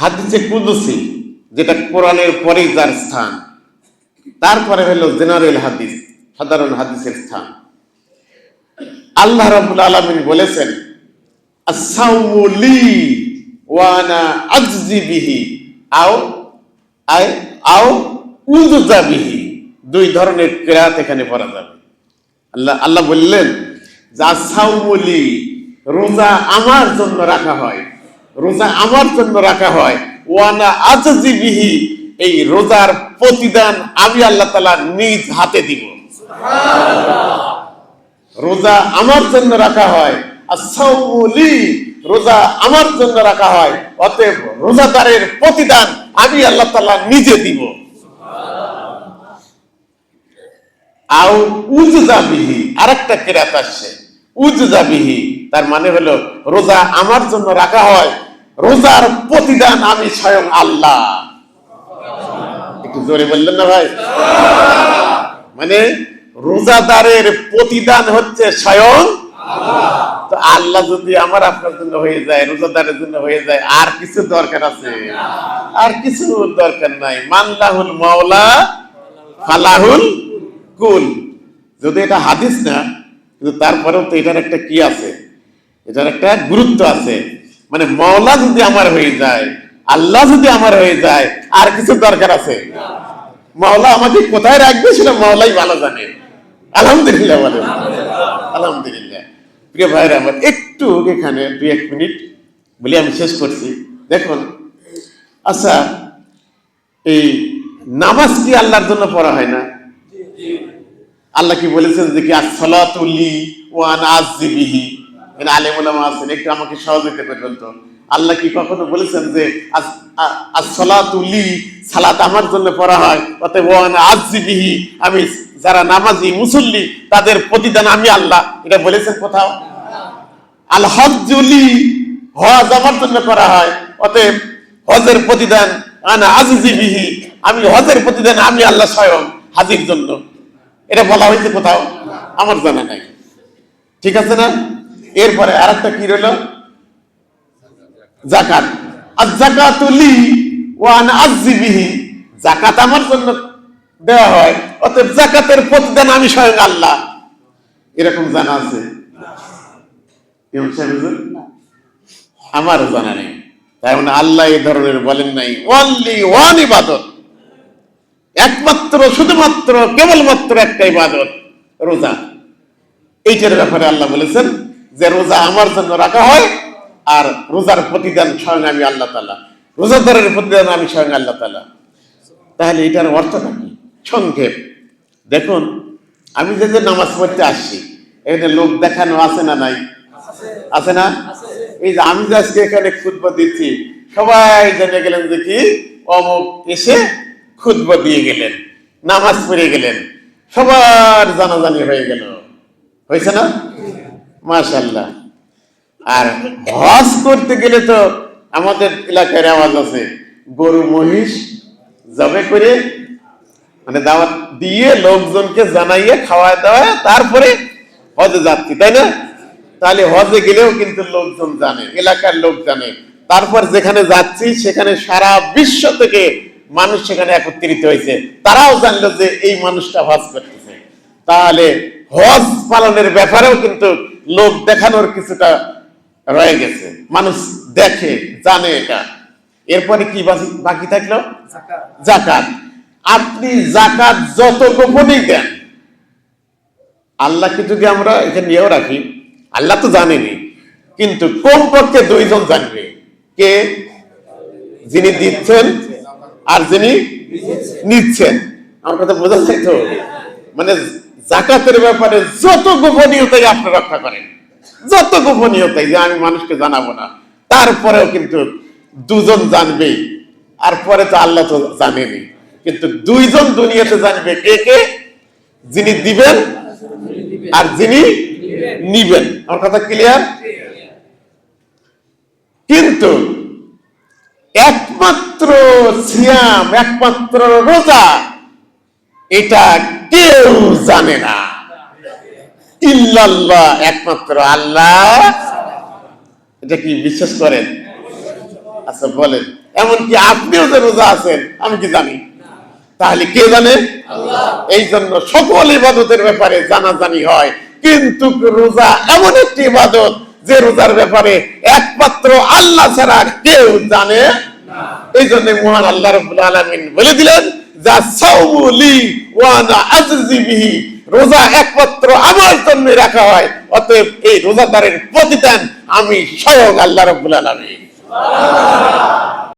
হাদিসে কুদসি, যেটা কোরআনের পরেই যার স্থান, তারপরে হলো জেনারেল হাদিস, সাধারণ হাদিসের স্থান। আল্লাহ রাব্বুল আলামিন বলেছেন, আস-সাওমু লি ওয়া আনা আজজি বিহি আও উযযা বিহি। দুই ধরনের কিরাত এখানে পড়া যাবে। আল্লাহ বললেন যে আস-সাওমু লি, রোজা আমার জন্য রাখা হয়, রোজা আমার জন্য রাখা হয়। ওয়া আনা আজজি বিহি, এই রোজার প্রতিদান আমি আল্লাহ তাআলা নিজ হাতে দিব। রোজা আমার জন্য রাখা হয়, আস-সাওমু লি, রোজা আমার জন্য রাখা হয়, অতএব রোজাদারের প্রতিদান আমি আল্লাহ তাআলা নিজে দিব। আও উযযা বিহি, আরেকটা কিরাত আসছে উযযা বিহি, তার মানে হলো রোজা আমার জন্য রাখা হয়, রোজার প্রতিদান আমি স্বয়ং আল্লাহ। একটু জোরে বললেন না ভাই? মানে রোজাদারের প্রতিদান হচ্ছে স্বয়ং আল্লাহ। তো আল্লাহ যদি আমার আপনার জন্য হয়ে যায়, রোজাদারের জন্য হয়ে যায়, আর কিছু দরকার আছে? আর কিছু দরকার নাই। মানলাহুল মাওলা ফালাহুল কুল। যদি এটা হাদিস না, কিন্তু তারপরেও তো এটার একটা কি আছে, এটার একটা গুরুত্ব আছে। মানে মাওলা যদি আমার হয়ে যায়, আল্লাহ যদি আমার হয়ে যায়, আর কিছু দরকার আছে? মাওলা আমাকে কোথায় রাখবে সেটা মাওলাই ভালো জানে। আলহামদুলিল্লাহ বলেন, আলহামদুলিল্লাহ। প্রিয় ভাইরা আমার, একটু এখানে 2-1 মিনিট বলে আমি শেষ করছি। দেখুন, আচ্ছা, এই নামাজ কি আল্লাহর জন্য পড়া হয় না? আল্লাহ কি বলেছেন যে কি আস-সালাতু লি ওয়া আনা আজজি বিহি? এখানে আলেম ওলামা আছেন, একটু আমাকে সহযোগিতা করবেন তো। আল্লাহ কি কখনো বলেছেন যে আস-সালাতু লি, সালাত আমার জন্য পড়া হয়, অতএব ওয়া আনা আজজি বিহি, আমি যারা নামাজি মুসল্লি তাদের প্রতিদান আমি আল্লাহ, এটা বলেছেন কোথাও? আল হজ্জু লি, হজ আমার জন্য করা হয়, অতএব হজের প্রতিদান আনা আজজি বিহি, আমি হজের প্রতিদান আমি আল্লাহ স্বয়ং হাজির জন্য, এটা বলা হয়েছে কোথাও? আমার জানা নাই। ঠিক আছে না? এরপরে আরেকটা কি রইল? যাকাত। আয-যাকাতু লি ওয়া আনা আজজি বিহি, যাকাত আমার জন্য দেওয়া হয়, অতএব যাকাতের প্রতিদান আমি স্বয়ং আল্লাহ, এরকম জানা আছে? আমারও জানা নেই। তাই মানে আল্লাহ এই ধরনের বলেন নাই অনলি ওয়ান ইবাদত, একমাত্র, শুধুমাত্র, কেবলমাত্র একটা ইবাদত, রোজা। এইটার ব্যাপারে আল্লাহ বলেছেন যে রোজা আমার জন্য রাখা হয়, আর রোজার প্রতিদান স্বয়ং আমি আল্লাহ তাআলা, রোজাদারের প্রতিদান আমি স্বয়ং আল্লাহ তাআলা। তাহলে এটার অর্থটা কি? সংক্ষেপ দেখুন, আমি যে নামাজ পড়তে আসছি, এখানে লোক দেখানো আছে না নাই? আছে না? এই যে আমি যে আজকে এখানে খুতবা দিচ্ছি, সবাই জেনে গেলেন যে কি অমুক এসে খুতবা দিয়ে গেলেন, নামাজ পড়ে গেলেন, সবার জানাজানি হয়ে গেল। হয়েছে না? মাশাআল্লাহ। আর হজ করতে গেলে তো আমাদের এলাকার আওয়াজ আছে, গরু মহিষ জবে করে, মানে দাওয়াত দিয়ে লোকজনকে জানাইয়ে খাওয়ায় দাওয়ায় তারপরে হজে যাচ্ছি, তাই না? তাহলে হজে গেলেও কিন্তু লোকজন জানে, এলাকার লোক জানে। তারপর যেখানে যাচ্ছি সেখানে সারা বিশ্ব থেকে মানুষ সেখানে একত্রিত হয়েছে, তারাও জানলো যে এই মানুষটা হজ করতেছে। তাহলে হজ পালনের ব্যাপারেও কিন্তু লোক দেখানোর কিছুটা রয়ে গেছে, মানুষ দেখে জানে এটা। এরপরে কি বাকি থাকলো? যাকাত। আপনি যাকাত যত গোপনেই দেন, আল্লাহকে যদি আমরা এখানে নিয়েও রাখি, আল্লাহ তো জানেনি, কিন্তু কমপক্ষে 2 জন জানবে। কে? যিনি দিচ্ছেন আর যিনি নিচ্ছেন। আমার কথা বোঝা যায় তো? মানে যাকাতের ব্যাপারে যত গোপনীয়তাই আপনি রক্ষা করেন, যত গোপনীয়তাই, যে আমি মানুষকে জানাবো না, তারপরেও কিন্তু 2 জন জানবেই। আর পরে তো আল্লাহ তো জানেনি, কিন্তু 2 জন দুনিয়াতে জানবে। কে কে? যিনি দিবেন আর যিনি নিবেন। আমার কথা ক্লিয়ার? কিন্তু একমাত্র সিয়াম, একমাত্র রোজা, এটা কেউ জানে না ইল্লাল্লাহ, একমাত্র আল্লাহ। এটা কি বিশ্বাস করেন? আচ্ছা বলেন। এমনকি আপনিও যে রোজা আছেন আমি কি জানি? তাহলে কে জানে? এই জন্য সকল ইবাদতের ব্যাপারে জানাজানি হয়, কিন্তু রোজা এমন একটি ইবাদত যে রোজার ব্যাপারে একমাত্র আল্লাহ ছাড়া কেউ জানে না। এই জন্য মহান আল্লাহ রাব্বুল আলামিন বলে দিলেন, যা সাওমু লি ওয়া আনা আজজি বিহি, রোজা একমাত্র আমার জন্য রাখা হয়, অতএব এই রোজাদারের প্রতিদান আমি স্বয়ং আল্লাহ রাব্বুল আলামিন। সুবহানাল্লাহ।